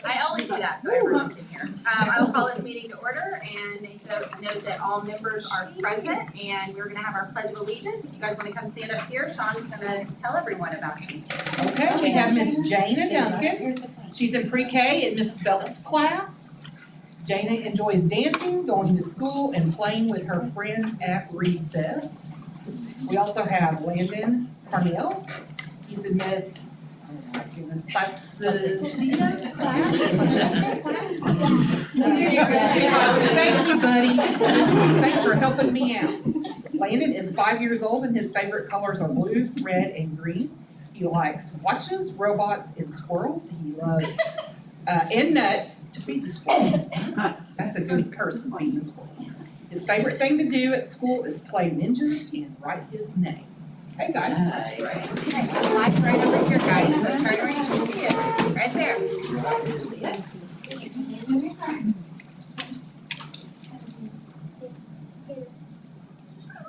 I always do that, so everyone can hear. I will call this meeting to order and make note that all members are present, and we're gonna have our pledge of allegiance. If you guys wanna come stand up here, Sean's gonna tell everyone about you. Okay, we have Miss Jana Duncan. She's in pre-K in Miss Bellett's class. Jana enjoys dancing, going to school, and playing with her friends at recess. We also have Landon Carnell. He's in Miss classes. Thank you, buddy. Thanks for helping me out. Landon is 5 years old and his favorite colors are blue, red, and green. He likes watches, robots, and squirrels. He loves and nuts to feed the squirrels. That's a good person, feeding the squirrels. His favorite thing to do at school is play ninjas and write his name. Hey guys. That's right. Like right over here, guys, so turn around and see it, right there.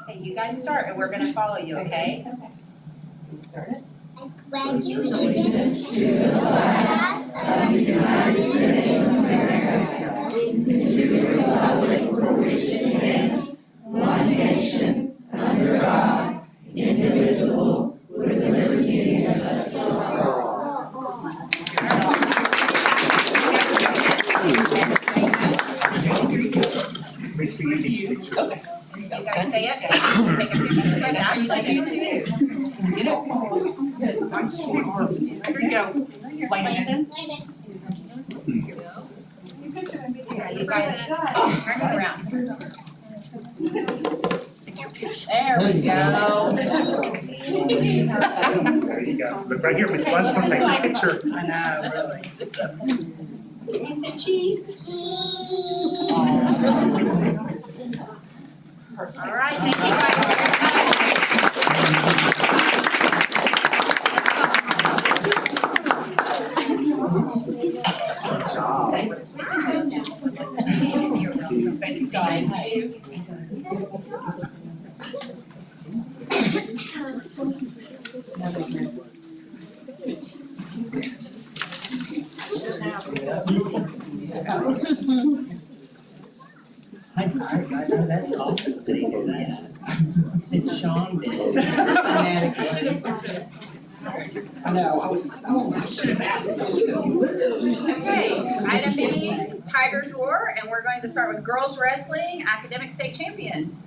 Okay, you guys start and we're gonna follow you, okay? Okay. You start it? Pledge allegiance to the flag of the United States of America and to the republic for which it stands, one nation, under God, indivisible, with liberty and justice for all. You guys say it, take a picture of that, like you too. Get it? Good. I'm short armed. Here we go. Landon. Yeah, you guys, turn it around. There we go. There you go. Look right here, Miss Blunt's gonna take a picture. I know, really. Cheese. All right, thank you guys very Thanks, guys. I know, that's awesome. And Sean did. I know, I should have asked you. Okay, item B, Tigers Roar, and we're going to start with girls wrestling, academic state champions.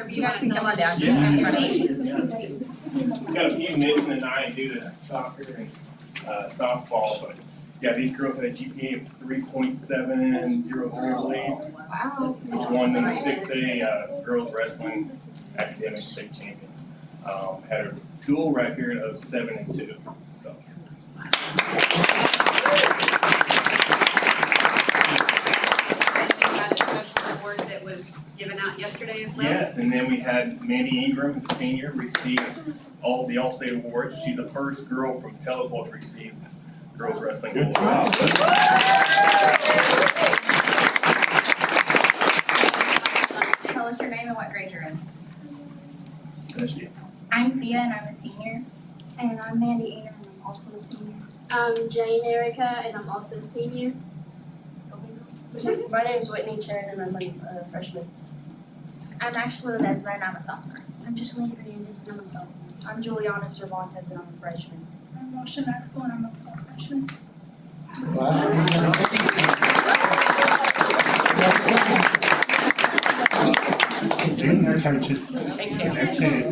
You guys can come on down. We got a few missing tonight due to soccer and softball, but yeah, these girls had a GPA of 3.703, I believe. Wow. Which won the 6A girls wrestling academic state champions. Had a dual record of 7-2. So. Had a special award that was given out yesterday as well? Yes, and then we had Mandy Ingram, the senior, receive all the All-State awards. She's the first girl from Teletown to receive girls wrestling gold. Tell us your name and what grade you're in. I'm Thea and I'm a senior. And I'm Mandy Ingram and I'm also a senior. I'm Jane Erica and I'm also a senior. My name is Whitney Chen and I'm a freshman. I'm Ashley Ledesma and I'm a sophomore. I'm Juscelina Hernandez and I'm a sophomore. I'm Juliana Cervantes and I'm a freshman. I'm Moshe Maxwell and I'm also a freshman. They're coaches. Thank you. They're tuned.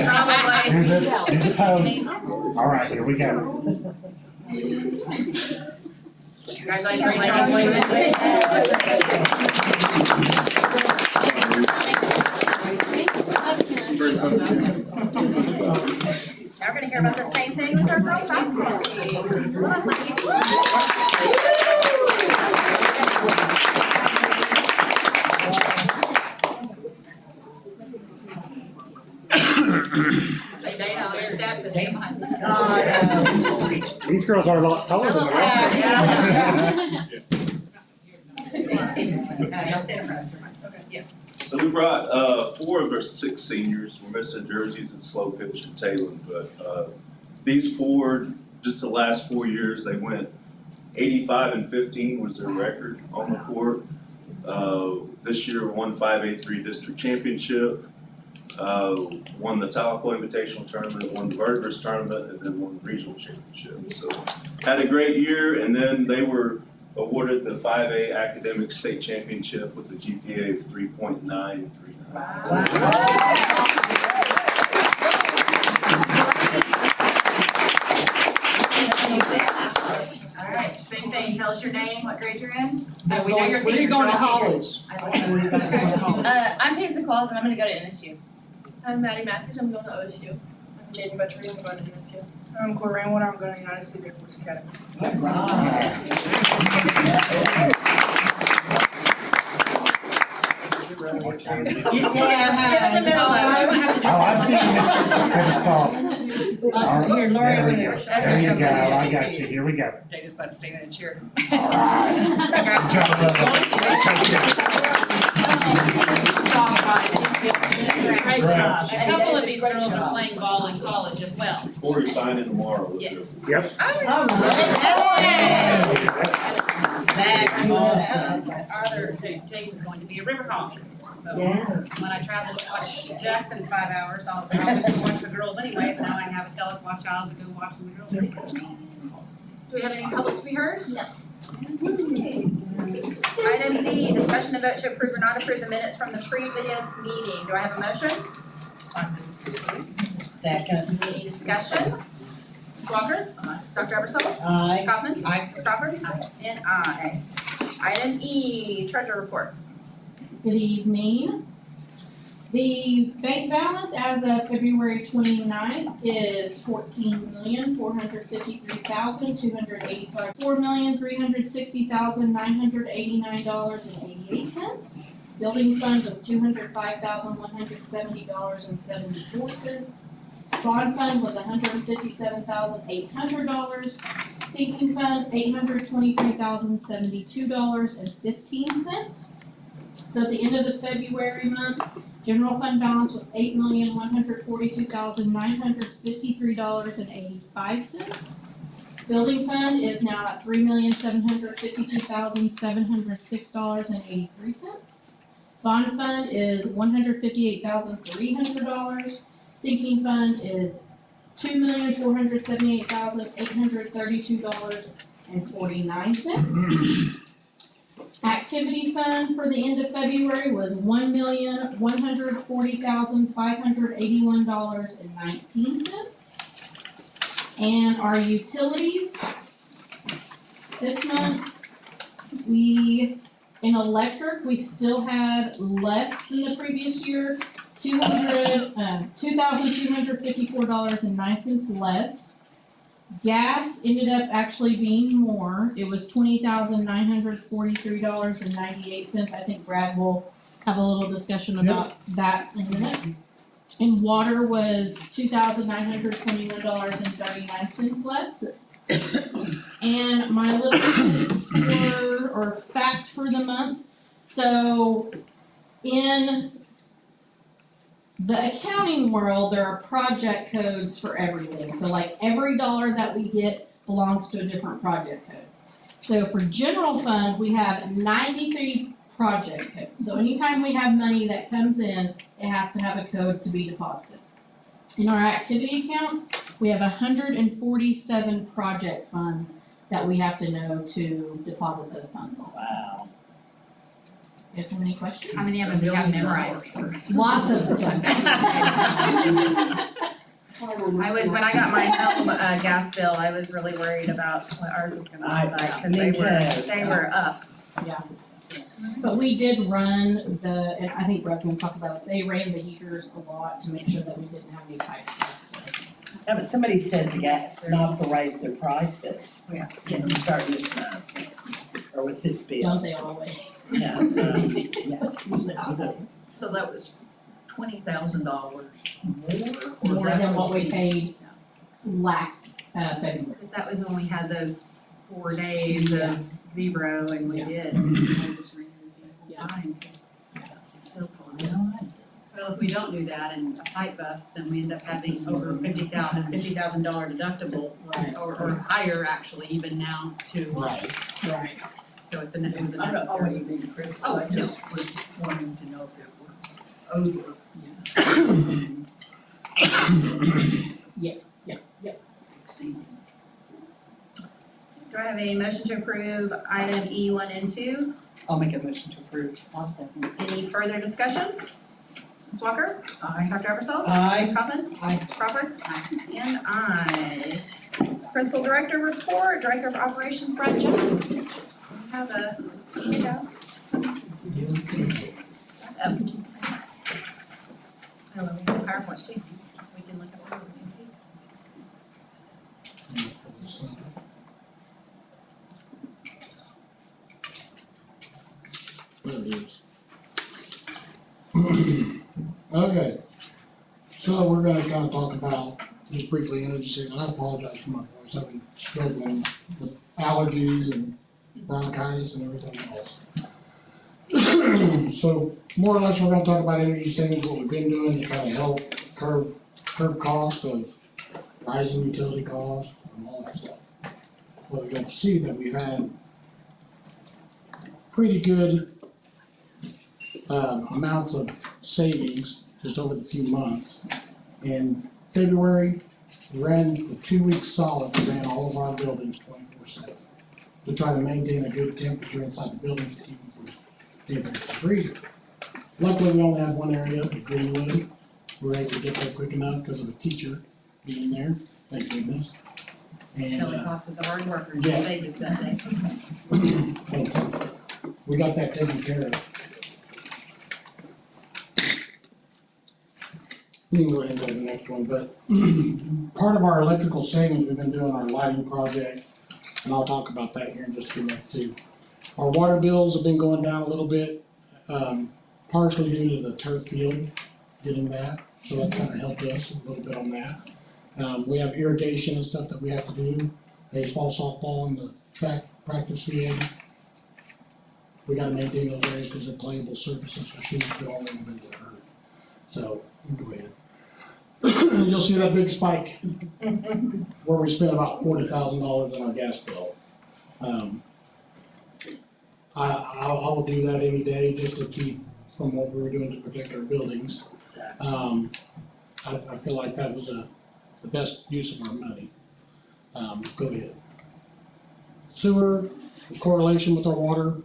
Probably. Do the pose. All right, here we go. Congratulations, Now we're gonna hear about the same thing with our girls basketball team. Come on, ladies. Dana, their desk is hanging behind. These girls are a lot taller than the rest of us. stand in front of your mic. Okay. Yeah. So we brought, 4 of our 6 seniors, we're missing jerseys and slow pitch and Taylor, but, these 4, just the last 4 years, they went 85-15 was their record on the court. This year won 5A3 district championship, won the Tahlequah Invitational Tournament, won the Verdigris Tournament, and then won the regional championship. So had a great year, and then they were awarded the 5A Academic State Championship with a GPA of 3.939. All right, same thing, tell us your name, what grade you're in. Where We know you're are you seniors, going to we're all college? seniors. Where are you going to college? I'm Paisley Qualls and I'm gonna go to NSU. I'm Maddie Matthews, I'm going to OSU. I'm Jamie Butchery, I'm going to NSU. I'm Corey Rainwater, I'm going to United States Air Force Academy. I see you. Here, Lori, over There here. There you go, I got you, here we go. They just about to stand in a chair. All right. Great job. A couple of these girls are playing ball in college as well. Corey's signing tomorrow. with them. Yes. Yep. Our other Jake is going to be a river hawk. So when I travel to watch Jackson 5 hours, I'll always go watch the girls anyway, so now I have a telequat child to go watch the girls. Do we have any public to be heard? No. Okay. Item D, discussion and vote to approve or not approve the minutes from the previous meeting. Do I have a motion? Second. Any discussion? Ms. Walker? Dr. Ebersol? Aye. Ms. Kaufman? Aye. Ms. Crawford? And aye. Item E, treasurer report. Good evening. The bank balance as of February 29th is $14,453,285, $4,360,989.88. Building fund was $205,170.74. Bond fund was $157,800. Sinking fund, $823,072.15. So at the end of the February month, general fund balance was $8,142,953.85. Building fund is now at $3,752,706.83. Bond fund is $158,300. Sinking fund is $2,478,832.49. Activity fund for the end of February was $1,140,581.19. And our utilities, this month, in electric, we still had less than the previous year, $2,254.09 less. Gas ended up actually being more. It was $20,943.98. I think Brad will have a little discussion about that in a minute. And water was $2,921.39 less. And my little fact for the month. So in the accounting world, there are project codes for everything. So like every dollar that we get belongs to a different project code. So for general fund, we have 93 project codes. So anytime we have money that comes in, it has to have a code to be deposited. In our activity accounts, we have 147 project funds that we have to know to deposit those funds on. Wow. You have any questions? How many of them do you have memorized? Lots of them. When I got my home gas bill, I was really worried about what ours was gonna look like, cause Me too. they were up. But we did run and I think Brad's gonna talk about it, they ran the heaters a lot to make sure that we didn't have any pipes bust. Yeah, but somebody said the gas not to raise their prices. Yeah. Yes. Starting this month, or with this bill. Don't they always? Yeah, yes. So that was $20,000 more? More than what we paid last February. But that was when we had those 4 days of zero and we did. Fine. So cool. Well, if we don't do that and a pipe busts, then we end up having over $50,000 deductible, or higher actually even now to, Right. Right. so it was a necessary. I'm not always being critical, Oh, I no. just was wanting to know if it were over. Yes, exceeding. Do I have a motion to approve item E1 and 2? I'll make a motion to approve. I'll second. Any further discussion? Ms. Walker? Aye. Dr. Eversole? Aye. Ms. Kaufman? Aye. Ms. Crawford? And I. Principal Director report, Director of Operations Brett Jones. We have a handout. Oh, we have a PowerPoint too, so we can look at what we can see. There it is. Okay, so we're gonna kind of talk about, just briefly, energy savings, and I apologize for my voice, I've been struggling with allergies and bronchitis and everything else. So, more or less, we're gonna talk about energy savings, what we've been doing to try to help curb cost of rising utility costs and all that stuff. Well, we can see that we've had pretty good amounts of savings just over the few months. In February, we ran for 2 weeks solid, we ran all of our buildings 24/7 to try to maintain a good temperature inside the buildings to keep them from being freezing. Luckily, we only had one area, Greenwood. We were able to get there quick enough because of a teacher being there, thank goodness. And Shelley Potts is a hard worker, yeah. she saved us that day. so we got that taken care of. We can go ahead and go to the next one, but part of our electrical savings, we've been doing our lighting project, and I'll talk about that here in just a few minutes too. Our water bills have been going down a little bit, partially due to the turf field, getting that, so that's kind of helped us a little bit on that. We have irrigation and stuff that we have to do, baseball, softball, and the track practice field. We gotta maintain those areas because they're playable surfaces for students who don't want to get hurt. So, go ahead. You'll see that big spike where we spent about $40,000 on our gas bill. I will do that any day just to keep from what we were doing to protect our buildings. I feel like that was the best use of our money. Go ahead. Sewer is correlation with our water.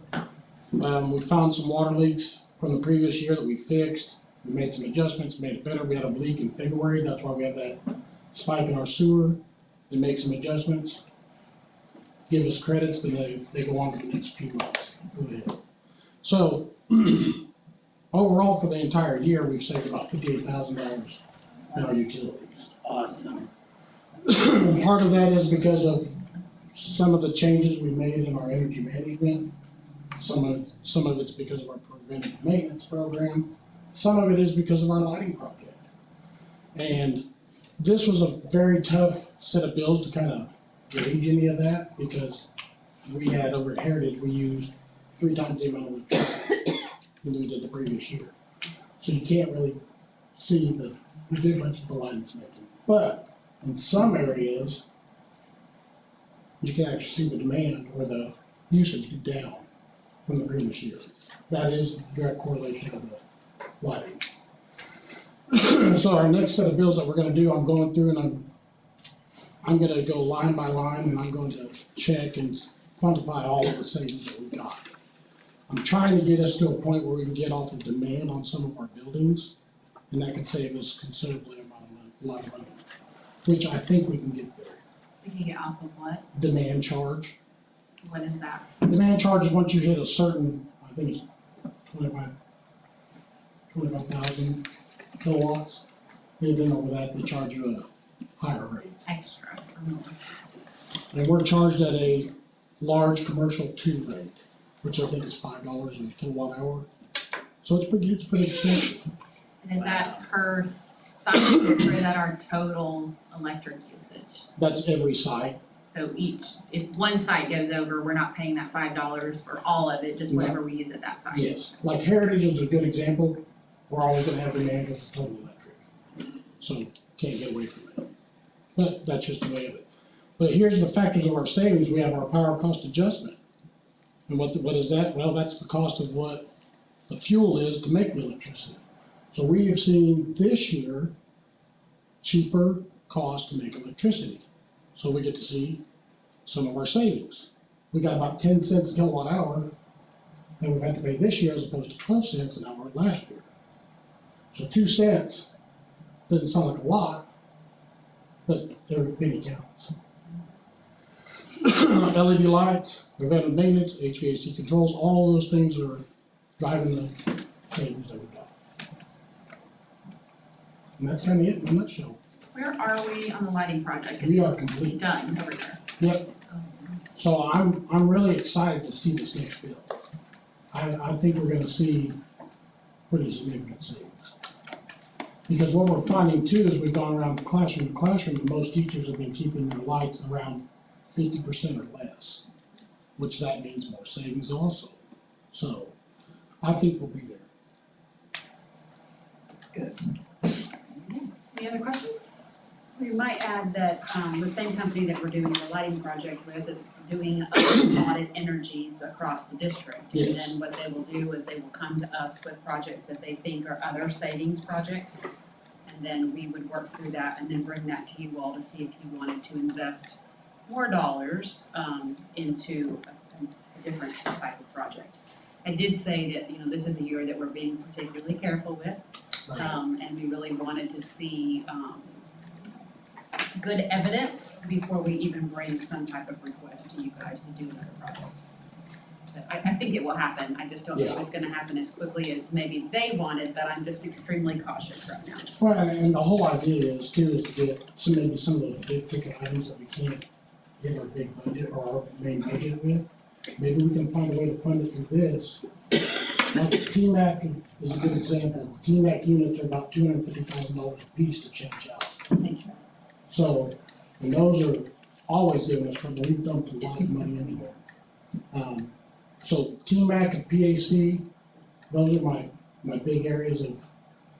We found some water leaks from the previous year that we fixed. We made some adjustments, made it better. We had a leak in February, that's why we have that spike in our sewer. They make some adjustments, give us credits, but they go on for the next few months. Go ahead. So, overall for the entire year, we've saved about $58,000 in our utilities. Awesome. Part of that is because of some of the changes we made in our energy management. Some of it's because of our preventive maintenance program. Some of it is because of our lighting project. And this was a very tough set of bills to kind of gauge any of that because we had over at Heritage, we used 3 times the amount of electricity than we did the previous year. So you can't really see the difference the lighting's making. But in some areas, you can actually see the demand or the usage go down from the previous year. That is a direct correlation of the lighting. So our next set of bills that we're gonna do, I'm going through and I'm gonna go line by line and I'm going to check and quantify all of the savings that we got. I'm trying to get us to a point where we can get off of demand on some of our buildings, and that could save us considerably a lot of money, which I think we can get there. We can get off of what? Demand charge. What is that? Demand charge is once you hit a certain, I think it's 25,000 kilowatts. Anything over that, they charge you a higher rate. Extra. And we're charged at a large commercial 2 rate, which I think is $5 a kilowatt hour. So it's pretty expensive. And is that per site or is that our total electric usage? That's every site. So if one site goes over, we're not paying that $5 for all of it, just whatever we use at that site. Yes, like Heritage is a good example, we're always gonna have demand because it's total electric. So can't get away from it. But that's just the way of it. But here's the factors of our savings, we have our power cost adjustment. And what is that? Well, that's the cost of what the fuel is to make the electricity. So we have seen this year cheaper cost to make electricity. So we get to see some of our savings. We got about 10 cents a kilowatt hour that we've had to pay this year as opposed to 12 cents an hour last year. So 2 cents doesn't sound like a lot, but they're penny counts. LED lights, preventive maintenance, HVAC controls, all those things are driving the savings that we've got. And that's kind of it in a nutshell. Where are we on the lighting project? We are complete. Done over there. Yep. So I'm really excited to see this next bill. I think we're gonna see pretty significant savings. Because what we're finding too is we've gone around classroom to classroom, and most teachers have been keeping their lights around 50% or less, which that means more savings also. So I think we'll be there. Any other questions? We might add that the same company that we're doing the lighting project with is doing audit energies across the district. And Yes. then what they will do is they will come to us with projects that they think are other savings projects. And then we would work through that and then bring that to you all to see if you wanted to invest more dollars into a different type of project. I did say that, this is a year that we're being particularly careful with. And we really wanted to see good evidence before we even bring some type of request to you guys to do another project. But I think it will happen, I just don't know if it's gonna happen as quickly as maybe they wanted, but I'm just extremely cautious right now. Well, and the whole idea is too, is to get maybe some of those big ticket items that we can't get our big budget or our main budget with. Maybe we can find a way to fund it through this. Like TMAC is a good example. TMAC units are about $250,000 a piece to change out. So, and those are always giving us trouble. We've dumped a lot of money into there. So TMAC and PAC, those are my big areas of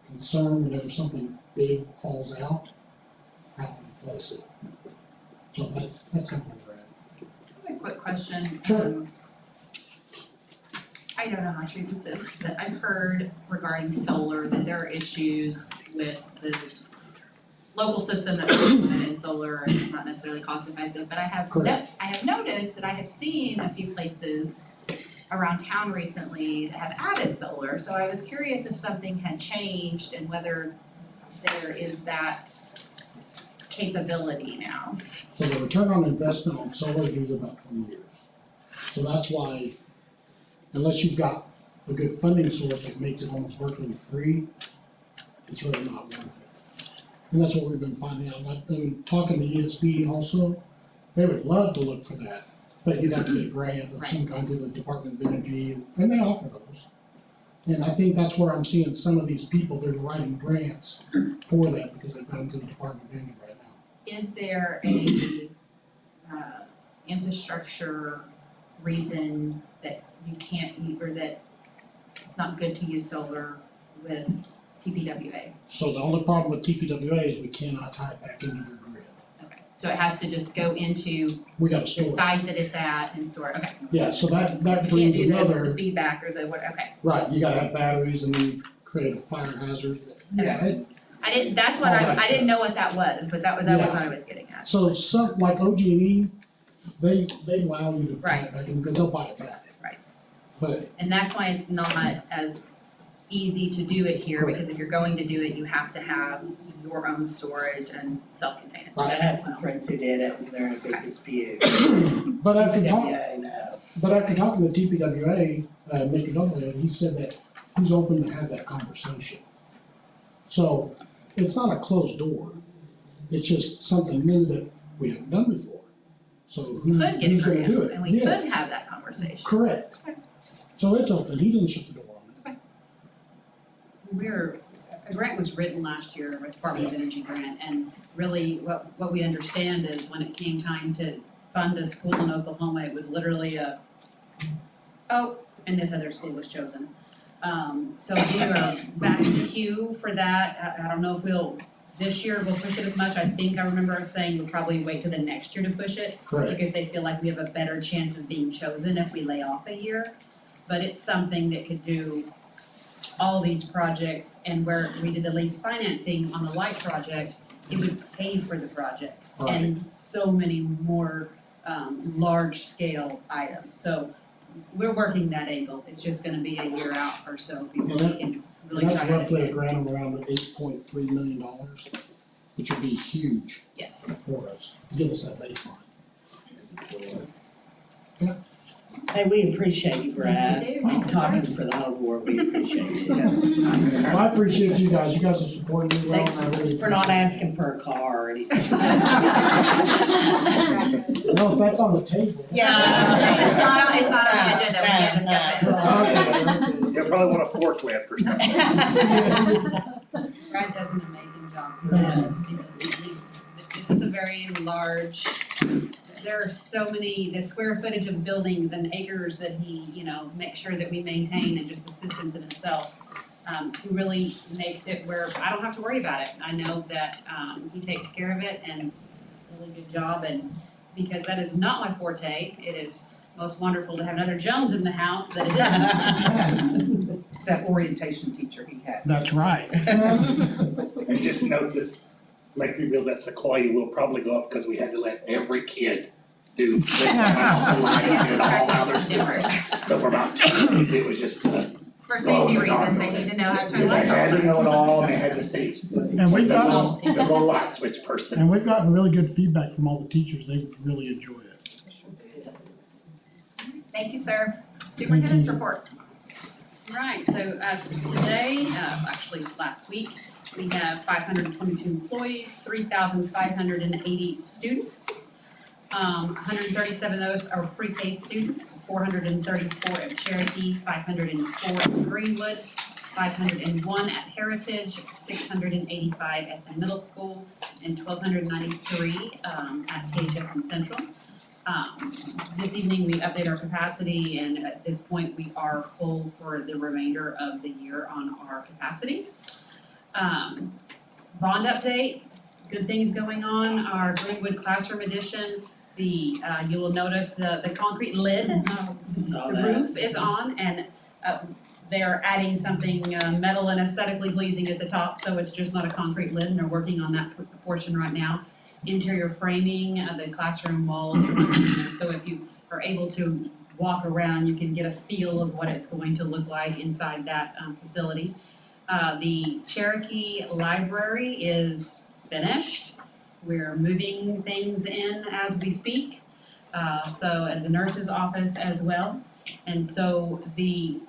concern whenever something big falls out. How to replace it. So that's kind of where we're at. I have a quick question. Sure. I don't know how true this is, but I've heard regarding solar that there are issues with the local system that was implemented in solar and it's not necessarily cost effective, but I have noticed that I have seen a few places around town recently that have added solar, so I was curious if something had changed and whether there is that capability now. So the return on investment on solar is usually about 20 years. So that's why, unless you've got a good funding source that makes it almost virtually free, it's really not worth it. And that's what we've been finding out. And I've been talking to ESB also. They would love to look for that, but you'd have to get a grant of some kind through the Department of Energy, and they offer those. And I think that's where I'm seeing some of these people, they're writing grants for that because they've gone to the Department of Energy right now. Is there a infrastructure reason that you can't or that it's not good to use solar with TPWA? So the only problem with TPWA is we cannot tie it back into your grid. Okay, so it has to just go into We gotta the store it. site that it's at and store it, okay. Yeah, so that You can't brings do the another, feedback or the what, okay. right, you gotta have batteries and then create a fire hazard. Yeah, I didn't, that's what All that I didn't stuff. know what that was, but that was Yeah. what I was getting at. so some, like OG&E, they allow you to tie Right. it back in because they'll buy it back. Right. But, And that's why it's not as easy to do it here, because if you're going to do it, you have to have your own storage and self-contained. I had some friends who did it and they're in a big dispute. but after talking, Yeah, I know. but after talking to TPWA, Mr. Doublehead, he said that he's open to have that conversation. So, it's not a closed door, it's just something new that we haven't done before. So Could get who's gonna do grant, it? and we Yeah, could have that conversation. correct. So it's open, he didn't shut the door on it. A grant was written last year, a Department of Energy grant, and really what we understand is when it came time to fund a school in Oklahoma. It was literally and this other school was chosen. So we are back in the queue for that. I don't know if this year we'll push it as much. I think I remember us saying we'll probably wait till the next year to push it. Correct. Because they feel like we have a better chance of being chosen if we lay off a year. But it's something that could do all these projects, and where we did the lease financing on the light project, it would pay for the projects and so many more large scale items. So we're working that angle. It's just gonna be a year out or so before we can really try That's to roughly hit. around $8.3 million, which would be huge Yes. for us, to give us that baseline. Hey, we appreciate you, Brad. Yes, we do. I'm talking for the whole board, we appreciate you. Well, I appreciate you guys have supported me well, Thanks and I really for not appreciate it. asking for a car or anything. No, if that's on the table. Yeah. It's not on the agenda, we can't discuss it. Okay. You'll probably want a forklift or something. Brad does an amazing job. Yes. This is a very large, there are so many, the square footage of buildings and acres that he, makes sure that we maintain, and just the systems in itself. He really makes it where I don't have to worry about it. I know that, he takes care of it, and really good job, and because that is not my forte, it is most wonderful to have another Jones in the house that it is. It's that orientation teacher he had. That's right. And just note this, Lakeview Wheels at Sequoia will probably go up because we had to let every kid do this off the line and do it all out their systems. So for about 2 days, it was just, For safety reasons, they need to know how to turn they lights had on. to know it all, and they had to say, And we've got, the little light switch person. and we've gotten really good feedback from all the teachers, they really enjoy it. Thank you, sir. Superintendent's report. Right, so today, actually last week, we have 522 employees, 3,580 students. 137 of those are pre-K students, 434 at Cherokee, 504 at Greenwood, 501 at Heritage, 685 at the middle school, and 1,293 at THS and Central. This evening, we update our capacity, and at this point, we are full for the remainder of the year on our capacity. Bond update, good things going on, our Greenwood Classroom Edition, you will notice the concrete lid, Saw the that. roof is on, and they are adding something metal and aesthetically pleasing at the top, so it's just not a concrete lid, and they're working on that portion right now. Interior framing, the classroom walls, so if you are able to walk around, you can get a feel of what it's going to look like inside that facility. The Cherokee Library is finished. We're moving things in as we speak, so at the nurse's office as well. And so the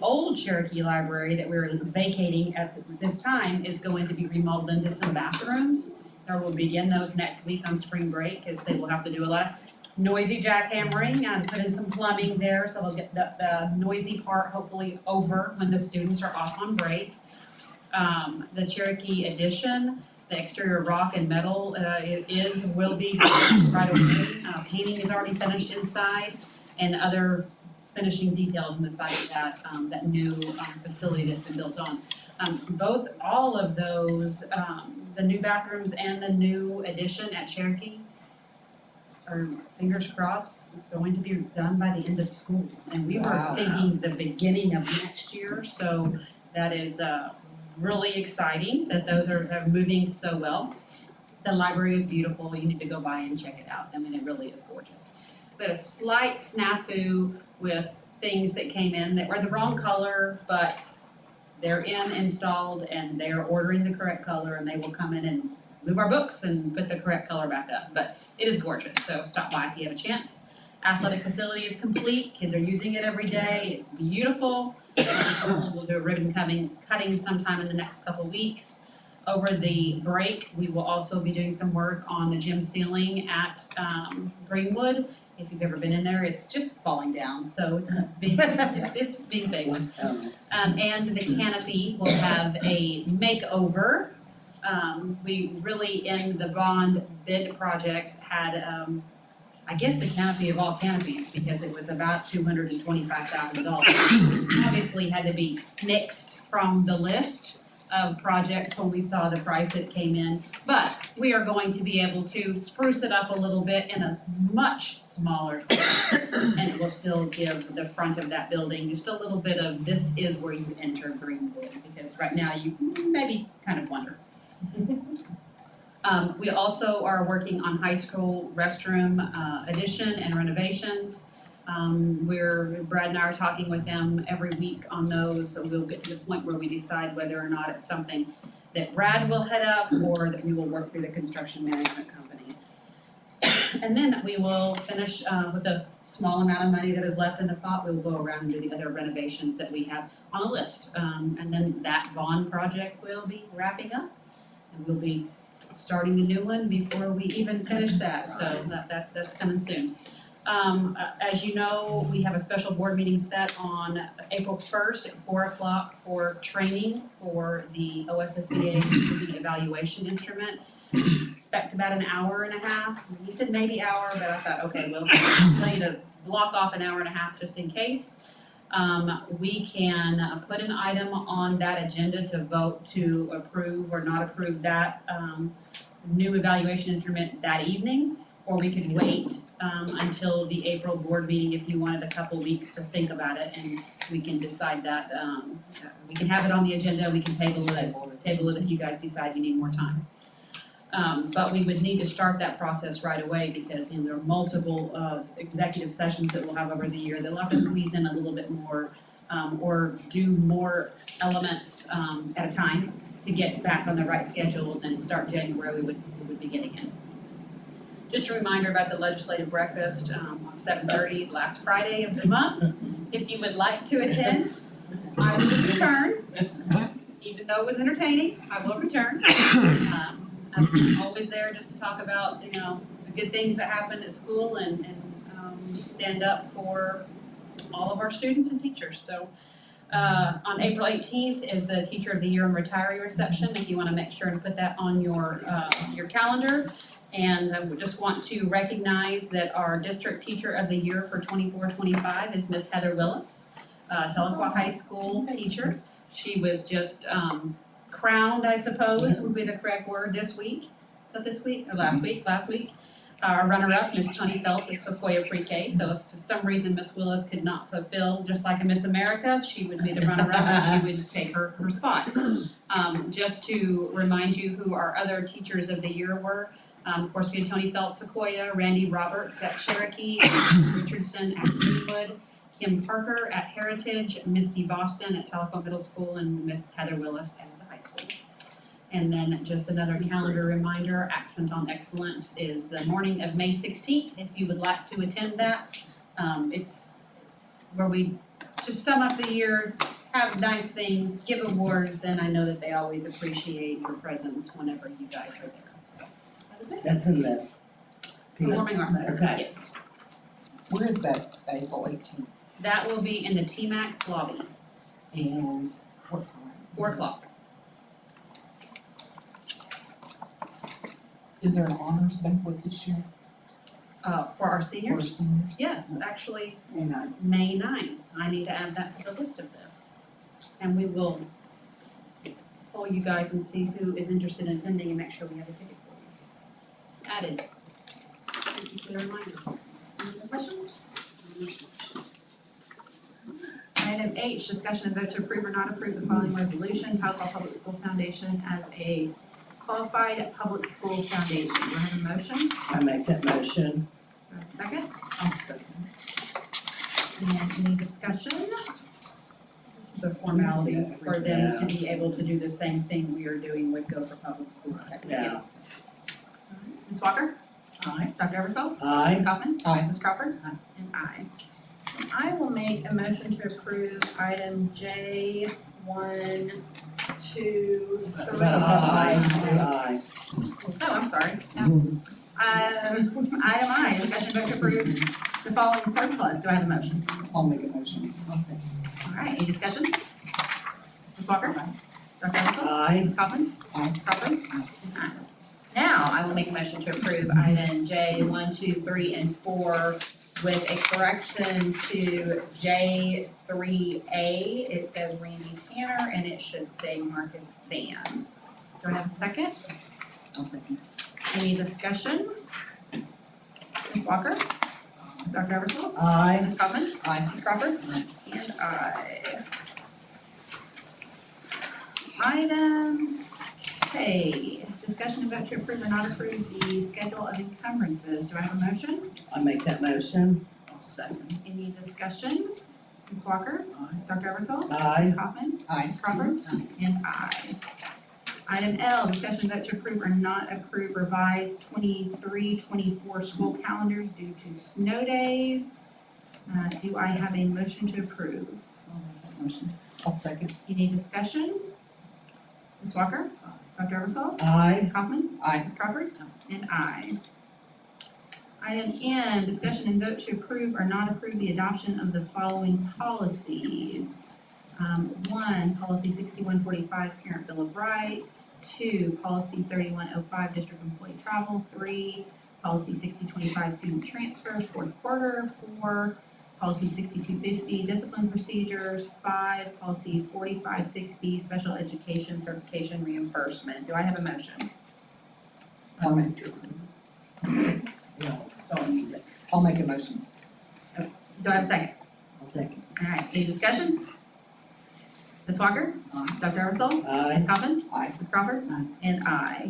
old Cherokee Library that we're vacating at this time is going to be remodeled into some bathrooms. Or we'll begin those next week on spring break, as they will have to do a lot of noisy jackhammering and put in some plumbing there, so we'll get the noisy part hopefully over when the students are off on break. The Cherokee Edition, the exterior rock and metal, will be right away. Painting is already finished inside, and other finishing details on the side of that new facility that's been built on. All of those, the new bathrooms and the new addition at Cherokee are, fingers crossed, going to be done by the end of school. And we were Wow. thinking the beginning of next year, so that is really exciting that those are moving so well. The library is beautiful, you need to go by and check it out, I mean, it really is gorgeous. We had a slight snafu with things that came in that were the wrong color, but they're installed, and they are ordering the correct color, and they will come in and move our books and put the correct color back up. But it is gorgeous, so stop by if you have a chance. Athletic facility is complete, kids are using it every day, it's beautiful. We'll do a ribbon cutting sometime in the next couple weeks. Over the break, we will also be doing some work on the gym ceiling at Greenwood. If you've ever been in there, it's just falling down, so it's being fixed. And the canopy will have a makeover. We really, in the bond bid projects, had I guess the canopy of all canopies, because it was about $225,000. Obviously had to be nixed from the list of projects when we saw the price that came in. But we are going to be able to spruce it up a little bit in a much smaller place. And it will still give the front of that building just a little bit of, this is where you enter Greenwood, because right now you maybe kind of wonder. We also are working on high school restroom addition and renovations. Brad and I are talking with them every week on those, so we'll get to the point where we decide whether or not it's something that Brad will head up or that we will work through the construction management company. And then we will finish with a small amount of money that is left in the pot. We'll go around and do the other renovations that we have on a list. And then that bond project will be wrapping up, and we'll be starting the new one before we even finish that, so that's coming soon. As you know, we have a special board meeting set on April 1st at 4:00 for training for the OSSBA student evaluation instrument. Expect about an hour and a half. He said maybe hour, but I thought, okay, well, I'll tell you to block off an hour and a half just in case. We can put an item on that agenda to vote to approve or not approve that new evaluation instrument that evening, or we could wait until the April board meeting if you wanted a couple weeks to think about it, and we can decide that. We can have it on the agenda, we can table it if you guys decide you need more time. But we would need to start that process right away because there are multiple executive sessions that we'll have over the year. They'll have to squeeze in a little bit more or do more elements at a time to get back on the right schedule, and then start January, we would be getting in. Just a reminder about the legislative breakfast on 7:30 last Friday of the month. If you would like to attend, I will return. Even though it was entertaining, I will return. I'm always there just to talk about, the good things that happen at school and stand up for all of our students and teachers. So on April 18th is the Teacher of the Year and Retiree reception, if you want to make sure and put that on your calendar. And I just want to recognize that our District Teacher of the Year for 24-25 is Miss Heather Willis, Tahlequah High School teacher. She was just crowned, I suppose, would be the correct word, this week. Is that this week or last week? Last week. Our runner-up, Miss Tony Feltz, is Sequoia Pre-K. So if for some reason Miss Willis could not fulfill, just like a Miss America, she would be the runner-up and she would take her spot. Just to remind you who our other Teachers of the Year were. Of course, we had Tony Feltz, Sequoia, Randy Roberts at Cherokee, Richardson at Greenwood, Kim Parker at Heritage, Misty Boston at Tahlequah Middle School, and Miss Heather Willis at the high school. And then just another calendar reminder, Accent on Excellence is the morning of May 16th, if you would like to attend that. It's where we just sum up the year, have nice things, give awards, and I know that they always appreciate your presence whenever you guys are there. So that is it. That's in the. Performing Arts Center, Okay. yes. Where is that, April 18th? That will be in the TMAC lobby, And what time? 4:00. Is there an honors banquet this year For our for seniors? seniors? Yes, actually, And May 9th. I need to add that to the list of this. And we will poll you guys and see who is interested in attending and make sure we have a ticket for you. Added. Thank you for the reminder. Any other questions? Item H, discussion and vote to approve or not approve the following resolution, Tahlequah Public School Foundation as a qualified public school foundation. Do I have a motion? I make that motion. Do I have a second? I'll second. And any discussion? This is a formality for them to be able to do the same thing we are doing with Go for Public Schools. Yeah. Ms. Walker? Aye. Dr. Eversole? Aye. Ms. Kaufman? Aye. Ms. Crawford? And aye. I will make a motion to approve item J 1, 2, 3. Aye. Oh, I'm sorry. Item I, discussion vote to approve the following surplus. Do I have a motion? I'll make a motion. Okay. All right, any discussion? Ms. Walker? Dr. Eversole? Aye. Ms. Kaufman? Aye. Ms. Crawford? Aye. Now, I will will make a motion to approve item J 1, 2, 3, and 4 with a correction to J3A. It says Randy Tanner and it should say Marcus Sands. Do I have a second? I'll second. Any discussion? Ms. Walker? Dr. Eversole? Aye. Ms. Kaufman? Aye. Ms. Crawford? And aye. Item K, discussion and vote to approve or not approve the schedule of encumbrances. Do I have a motion? I make that motion. I'll second. Any discussion? Ms. Walker? Aye. Dr. Eversole? Aye. Ms. Kaufman? Aye. Ms. Crawford? And aye. Item L, discussion and vote to approve or not approve revised 23-24 school calendars due to snow days. Do I have a motion to approve? I'll make that motion. I'll second. Any discussion? Ms. Walker? Dr. Eversole? Aye. Ms. Kaufman? Aye. Ms. Crawford? And aye. Item N, discussion and vote to approve or not approve the adoption of the following policies. 1, policy 6145, parent bill of rights. 2, policy 3105, district employee travel. 3, policy 6025, student transfers, fourth quarter. 4, policy 6250, discipline procedures. 5, policy 4560, special education certification reimbursement. Do I have a motion? I'll make I'll make a motion. Do I have a second? I'll second. All right, any discussion? Ms. Walker? Aye. Dr. Eversole? Aye. Ms. Coppin? Aye. Ms. Crawford? Aye. And aye.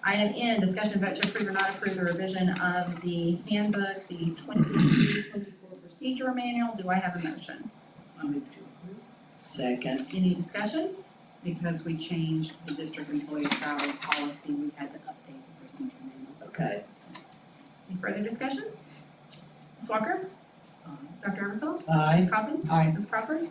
Item N, discussion and vote to approve or not approve the revision of the handbook, the 23-24 procedure manual. Do I have a motion? I'll move to approve. Second. Any discussion? Because we changed the district employee travel policy, we had to update the procedure manual. Okay. Any further discussion? Ms. Walker? Dr. Eversole? Aye. Ms. Coppin? Aye. Ms. Crawford?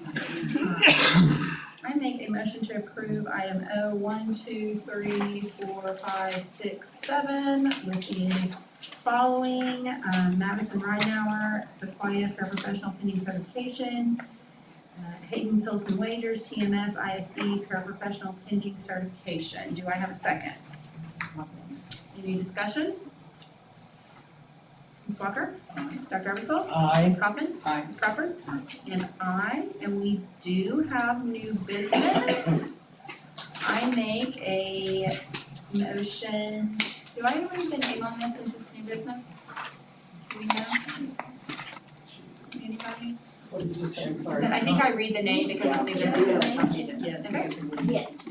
I make a motion to approve item O 1, 2, 3, 4, 5, 6, 7, which is following Madison Reinauer, Sequoia paraprofessional pending certification, Hayden Tilson Wagers, TMS ISD paraprofessional pending certification. Do I have a second? Any discussion? Ms. Walker? Dr. Eversole? Aye. Ms. Kaufman? Aye. Ms. Crawford? And aye, and we do have new business. I make a motion, do I read the name on this since it's new business? Do we know? Anybody? What did you say? I'm I sorry. said, I think I read the name because it's new business. Yes. Okay. Yes.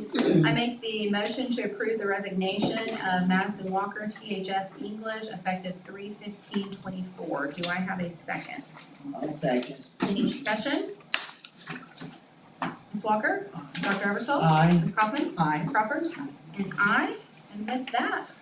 I make the motion to approve the resignation of Madison Walker, THS English, effective 3/15/24. Do I have a second? I'll second. Any discussion? Ms. Walker? Dr. Eversole? Aye. Ms. Kaufman? Aye. Ms. Crawford? And aye. And with that,